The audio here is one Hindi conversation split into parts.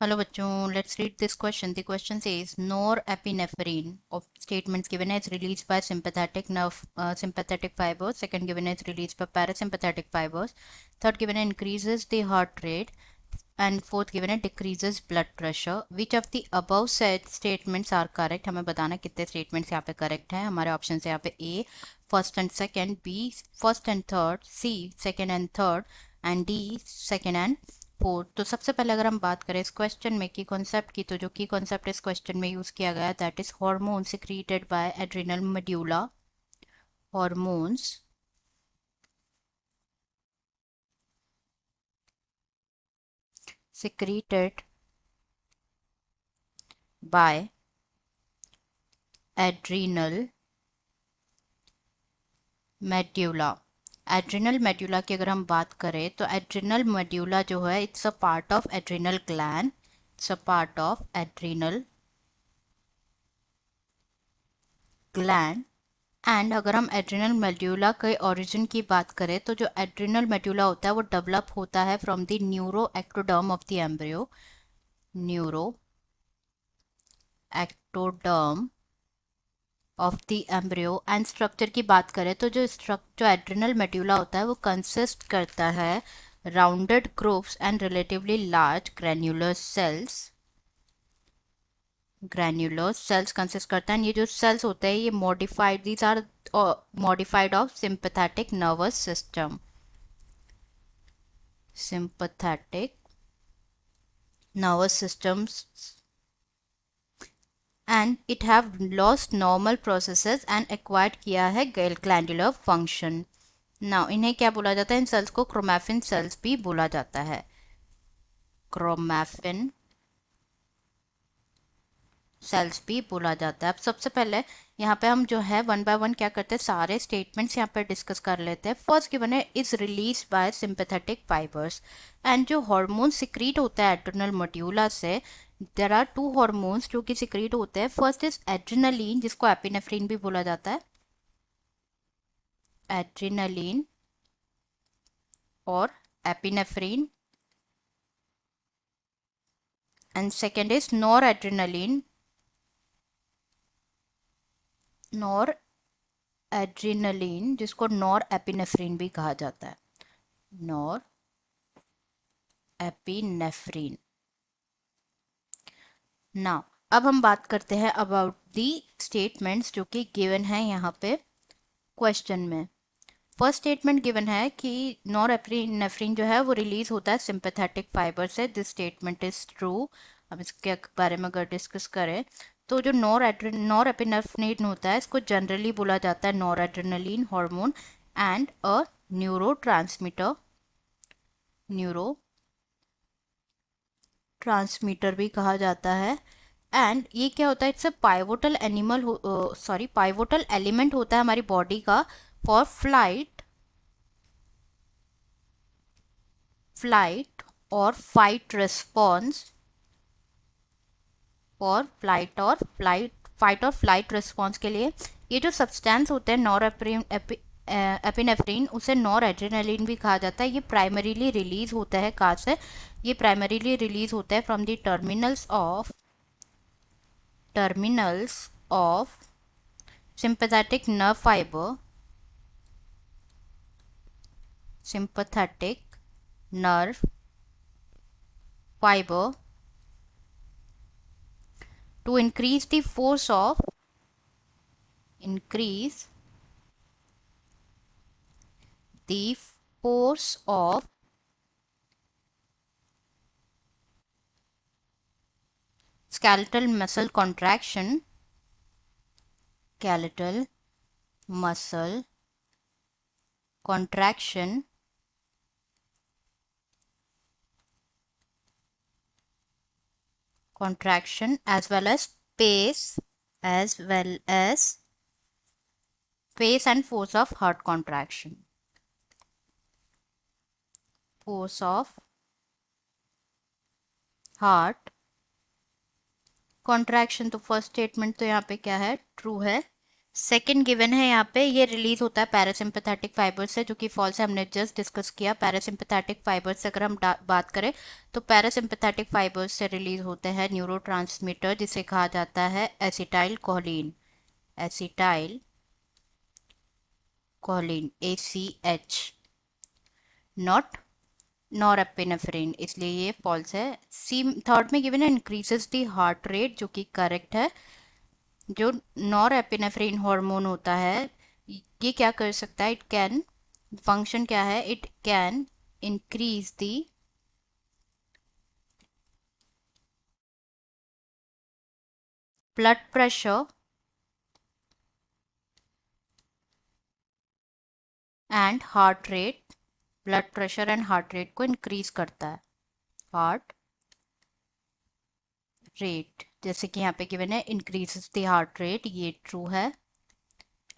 Hello bachchon, let's read this question. The question says norepinephrine of statements given as released by sympathetic fibers. Second given as released by parasympathetic fibers. Third given increases the heart rate. And fourth given decreases blood pressure. Which of the above said statements are correct? हमें बताना कितने statements यहाँ पे correct हैं. हमारे options है यहाँ पे A first and second, B first and third, C second and third, and D second and fourth. तो सबसे पहले अगर हम बात करें इस क्वेश्चन में की कॉन्सेप्ट की, तो जो की कॉन्सेप्ट इस क्वेश्चन में यूज किया गया that is hormone secreted by adrenal medulla. Hormones secreted by adrenal medulla. Adrenal medulla की अगर हम बात करें तो एड्रिनल मेड्यूला जो है it's a part of adrenal gland. It's a part of adrenal gland. And अगर हम एड्रिनल मेड्यूला के ओरिजिन की बात करें तो जो एड्रिनल मेड्यूला होता है वो डेवलप होता है from the neuro ectoderm of the embryo. Neuro ectoderm of the embryo. And structure की बात करें तो जो एड्रिनल मेड्यूला होता है वो कंसिस्ट करता है rounded groups and relatively large granular cells consist करता है. ये जो सेल्स होते हैं ये modified, these are modified of sympathetic nervous system. sympathetic nervous systems, and it have lost normal processes and acquired किया है glandular function. now इन्हें क्या बोला जाता है? इन सेल्स को क्रोमैफिन सेल्स भी बोला जाता है. क्रोमैफिन सेल्स भी बोला जाता है. अब सबसे पहले यहाँ पे हम जो है वन बाय वन क्या करते हैं, सारे स्टेटमेंट्स यहाँ पे डिस्कस कर लेते हैं. फर्स्ट गिवन है is release by sympathetic fibres. And जो हार्मोन सिक्रीट होता है एड्रिनल मेड्यूला से, देर आर टू हार्मोन्स जो कि सिक्रीट होते हैं. फर्स्ट इज एड्रिनलिन जिसको एपिनेफ्रिन भी बोला जाता है. एड्रिनलिन और epinephrine. And second is nor adrenaline, nor adrenaline जिसको नॉर एपिनेफ्रिन भी कहा जाता है. Nor epinephrine. नाउ अब हम बात करते हैं अबाउट दी स्टेटमेंट्स जो कि गिवन है यहाँ पे क्वेश्चन में. फर्स्ट स्टेटमेंट गिवन है कि नॉर एपिनेफ्रिन जो है वो रिलीज होता है सिंपैथेटिक फाइबर से. This statement is true. अब इसके बारे में अगर डिस्कस करें तो जो नॉर एपिनेफ्रिन होता है इसको जनरली बोला जाता है nor adrenaline hormone and a neuro transmitter भी कहा जाता है. एंड ये क्या होता है? इट्स अ पाइवोटल एलिमेंट होता है हमारी बॉडी का फॉर फ्लाइट और फाइट रिस्पॉन्स. फॉर फाइट और फ्लाइट रिस्पॉन्स के लिए ये जो सब्सटेंस होते हैं नॉर एपिनेफ्रिन, उसे नॉर एड्रेनलिन भी कहा जाता है. ये प्राइमरीली रिलीज होता है कहाँ से? ये प्राइमरीली रिलीज होता है from the terminals of sympathetic nerve fiber to increase the force of skeletal muscle contraction. Skeletal muscle contraction as well as pace and force of heart contraction. Force of heart contraction. तो फर्स्ट स्टेटमेंट तो यहाँ पे क्या है? ट्रू है. सेकंड गिवन है यहाँ पे, ये रिलीज होता है पैरासिम्पैथेटिक फाइबर से, जो कि फॉल्स है, हमने जस्ट डिस्कस किया। पैरासिम्पैथेटिक फाइबर से अगर हम बात करें तो पैरासिम्पैथेटिक फाइबर से रिलीज होते हैं न्यूरोट्रांसमीटर जिसे कहा जाता है acetyl choline. Acetyl choline, ACH, not norepinephrine, इसलिए ये फॉल्स है। सी थर्ड में गिवन है इंक्रीजेस द हार्ट रेट, जो कि करेक्ट है। जो नॉरएपिनेफ्रिन हार्मोन होता है ये क्या कर सकता है, इट कैन, फंक्शन क्या है, it can increase the blood pressure and heart rate, blood pressure and heart rate को इंक्रीज करता है। हार्ट रेट, जैसे कि यहाँ पे गिवन है इंक्रीजेस द हार्ट रेट, ये ट्रू है।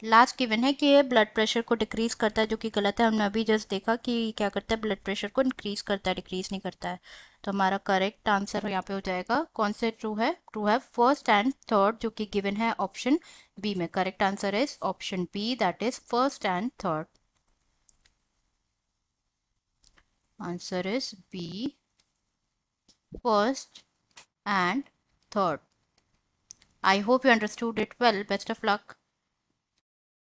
लास्ट गिवन है कि ये ब्लड प्रेशर को डिक्रीज करता है, जो कि गलत है। हमने अभी जस्ट देखा कि क्या करता है, ब्लड प्रेशर को इंक्रीज करता है, डिक्रीज नहीं करता है। तो हमारा करेक्ट आंसर यहाँ पे हो जाएगा, कौन से ट्रू है फर्स्ट एंड थर्ड, जो कि गिवन है ऑप्शन बी में। Correct answer is option B, that is first and third. Answer is B, first and third. I hope you understood it well. Best of luck.